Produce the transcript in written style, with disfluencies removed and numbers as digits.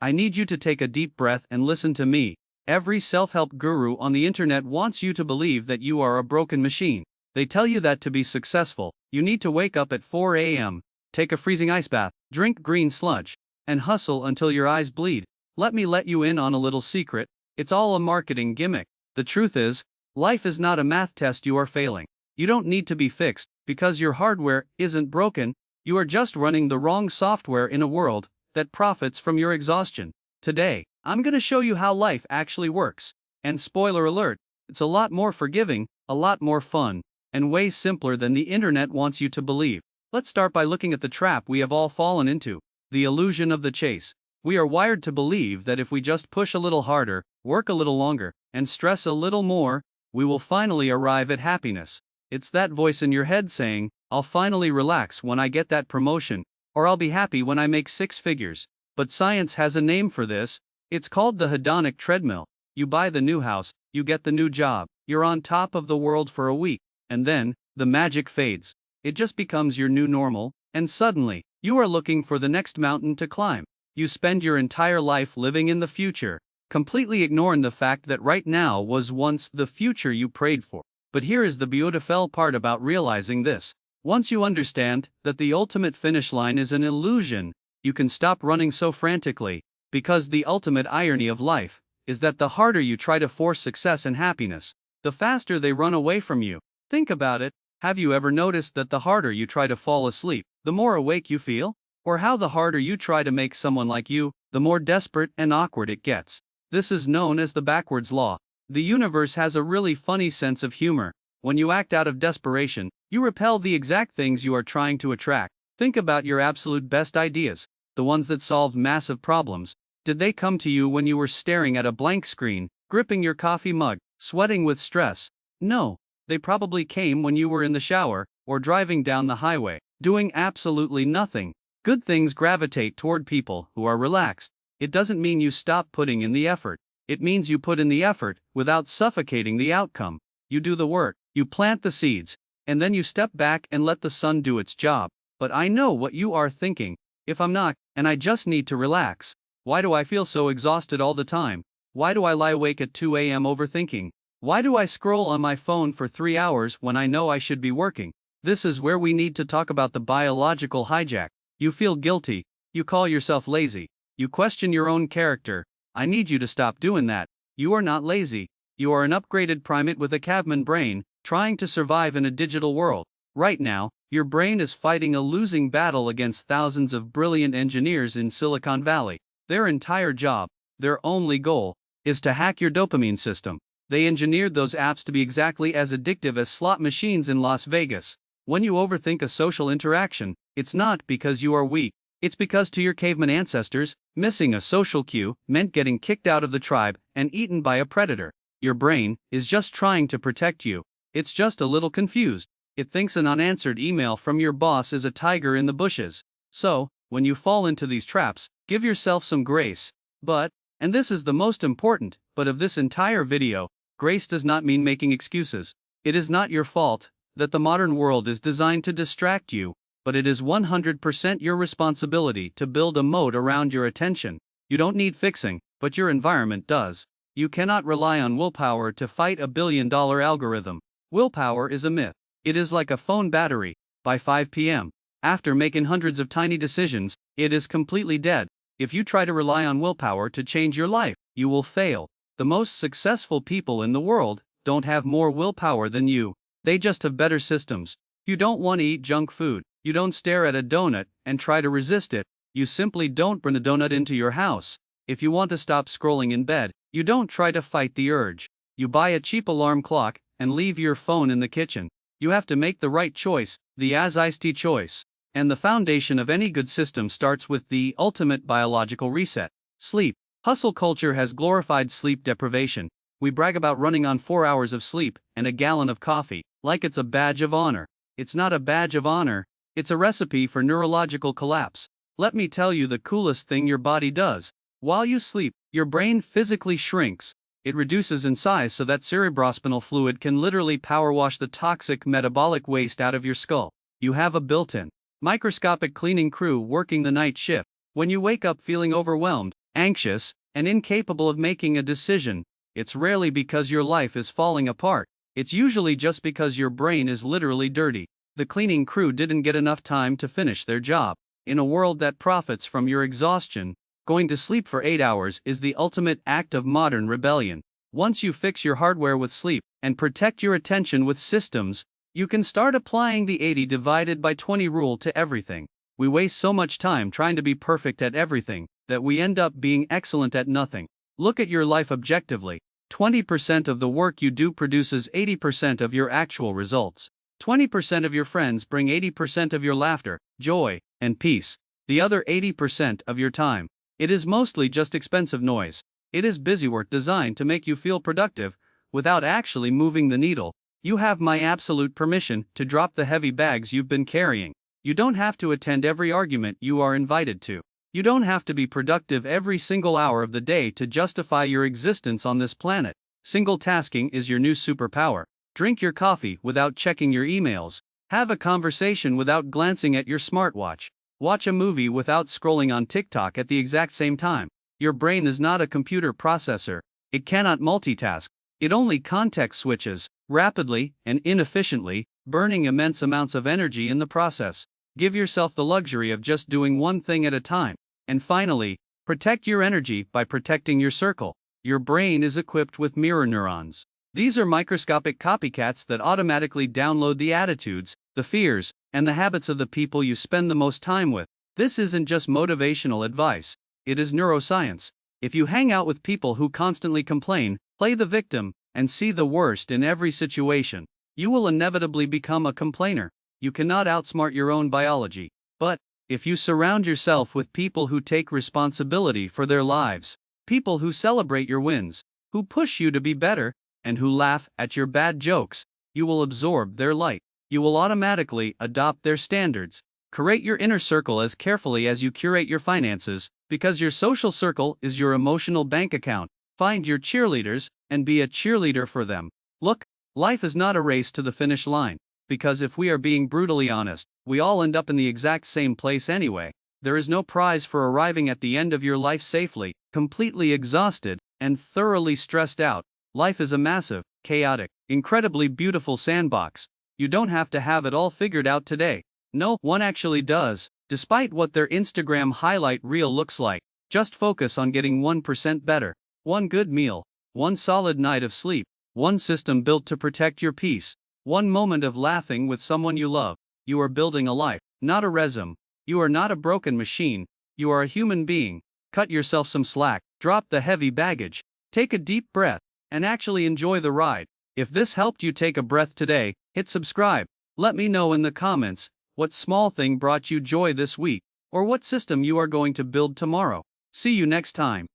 I need you to take a deep breath and listen to me. Every self-help guru on the internet wants you to believe that you are a broken machine. They tell you that to be successful, you need to wake up at 4 a.m., take a freezing ice bath, drink green sludge, and hustle until your eyes bleed. Let me let you in on a little secret. It's all a marketing gimmick. The truth is, life is not a math test you are failing. You don't need to be fixed, because your hardware isn't broken. You are just running the wrong software in a world that profits from your exhaustion. Today, I'm going to show you how life actually works. And spoiler alert, it's a lot more forgiving, a lot more fun, and way simpler than the internet wants you to believe. Let's start by looking at the trap we have all fallen into, the illusion of the chase. We are wired to believe that if we just push a little harder, work a little longer, and stress a little more, we will finally arrive at happiness. It's that voice in your head saying, I'll finally relax when I get that promotion, or I'll be happy when I make 6 figures. But science has a name for this. It's called the hedonic treadmill. You buy the new house, you get the new job, you're on top of the world for a week, and then, the magic fades. It just becomes your new normal, and suddenly, you are looking for the next mountain to climb. You spend your entire life living in the future, completely ignoring the fact that right now was once the future you prayed for. But here is the beautiful part about realizing this. Once you understand that the ultimate finish line is an illusion, you can stop running so frantically, because the ultimate irony of life is that the harder you try to force success and happiness, the faster they run away from you. Think about it. Have you ever noticed that the harder you try to fall asleep, the more awake you feel? Or how the harder you try to make someone like you, the more desperate and awkward it gets? This is known as the backwards law. The universe has a really funny sense of humor. When you act out of desperation, you repel the exact things you are trying to attract. Think about your absolute best ideas, the ones that solved massive problems. Did they come to you when you were staring at a blank screen, gripping your coffee mug, sweating with stress? No, they probably came when you were in the shower, or driving down the highway, doing absolutely nothing. Good things gravitate toward people who are relaxed. It doesn't mean you stop putting in the effort. It means you put in the effort without suffocating the outcome. You do the work, you plant the seeds, and then you step back and let the sun do its job. But I know what you are thinking. If I'm not, and I just need to relax, why do I feel so exhausted all the time? Why do I lie awake at 2 a.m. overthinking? Why do I scroll on my phone for 3 hours when I know I should be working? This is where we need to talk about the biological hijack. You feel guilty, you call yourself lazy, you question your own character. I need you to stop doing that. You are not lazy. You are an upgraded primate with a caveman brain, trying to survive in a digital world. Right now, your brain is fighting a losing battle against thousands of brilliant engineers in Silicon Valley. Their entire job, their only goal, is to hack your dopamine system. They engineered those apps to be exactly as addictive as slot machines in Las Vegas. When you overthink a social interaction, it's not because you are weak. It's because to your caveman ancestors, missing a social cue meant getting kicked out of the tribe and eaten by a predator. Your brain is just trying to protect you. It's just a little confused. It thinks an unanswered email from your boss is a tiger in the bushes. So, when you fall into these traps, give yourself some grace. But, and this is the most important, but of this entire video, grace does not mean making excuses. It is not your fault that the modern world is designed to distract you, but it is 100% your responsibility to build a moat around your attention. You don't need fixing, but your environment does. You cannot rely on willpower to fight a billion-dollar algorithm. Willpower is a myth. It is like a phone battery. By 5 p.m., after making hundreds of tiny decisions, it is completely dead. If you try to rely on willpower to change your life, you will fail. The most successful people in the world don't have more willpower than you. They just have better systems. You don't want to eat junk food. You don't stare at a donut and try to resist it. You simply don't bring the donut into your house. If you want to stop scrolling in bed, you don't try to fight the urge. You buy a cheap alarm clock and leave your phone in the kitchen. You have to make the right choice, the as-iced choice. And the foundation of any good system starts with the ultimate biological reset. Sleep. Hustle culture has glorified sleep deprivation. We brag about running on 4 hours of sleep and a gallon of coffee, like it's a badge of honor. It's not a badge of honor. It's a recipe for neurological collapse. Let me tell you the coolest thing your body does. While you sleep, your brain physically shrinks. It reduces in size so that cerebrospinal fluid can literally power wash the toxic metabolic waste out of your skull. You have a built-in, microscopic cleaning crew working the night shift. When you wake up feeling overwhelmed, anxious, and incapable of making a decision, it's rarely because your life is falling apart. It's usually just because your brain is literally dirty. The cleaning crew didn't get enough time to finish their job. In a world that profits from your exhaustion, going to sleep for 8 hours is the ultimate act of modern rebellion. Once you fix your hardware with sleep and protect your attention with systems, you can start applying the 80 divided by 20 rule to everything. We waste so much time trying to be perfect at everything that we end up being excellent at nothing. Look at your life objectively. 20% of the work you do produces 80% of your actual results. 20% of your friends bring 80% of your laughter, joy, and peace. The other 80% of your time. It is mostly just expensive noise. It is busywork designed to make you feel productive without actually moving the needle. You have my absolute permission to drop the heavy bags you've been carrying. You don't have to attend every argument you are invited to. You don't have to be productive every single hour of the day to justify your existence on this planet. Single tasking is your new superpower. Drink your coffee without checking your emails. Have a conversation without glancing at your smartwatch. Watch a movie without scrolling on TikTok at the exact same time. Your brain is not a computer processor. It cannot multitask. It only context switches, rapidly and inefficiently, burning immense amounts of energy in the process. Give yourself the luxury of just doing one thing at a time. And finally, protect your energy by protecting your circle. Your brain is equipped with mirror neurons. These are microscopic copycats that automatically download the attitudes, the fears, and the habits of the people you spend the most time with. This isn't just motivational advice, it is neuroscience. If you hang out with people who constantly complain, play the victim, and see the worst in every situation, you will inevitably become a complainer. You cannot outsmart your own biology. But if you surround yourself with people who take responsibility for their lives, people who celebrate your wins, who push you to be better, and who laugh at your bad jokes, you will absorb their light. You will automatically adopt their standards. Curate your inner circle as carefully as you curate your finances, because your social circle is your emotional bank account. Find your cheerleaders and be a cheerleader for them. Look, life is not a race to the finish line, because if we are being brutally honest, we all end up in the exact same place anyway. There is no prize for arriving at the end of your life safely, completely exhausted, and thoroughly stressed out. Life is a massive, chaotic, incredibly beautiful sandbox. You don't have to have it all figured out today. No one actually does, despite what their Instagram highlight reel looks like. Just focus on getting 1% better. One good meal, one solid night of sleep, one system built to protect your peace, one moment of laughing with someone you love. You are building a life, not a resume. You are not a broken machine, you are a human being. Cut yourself some slack, drop the heavy baggage, take a deep breath, and actually enjoy the ride. If this helped you take a breath today, hit subscribe. Let me know in the comments what small thing brought you joy this week, or what system you are going to build tomorrow. See you next time.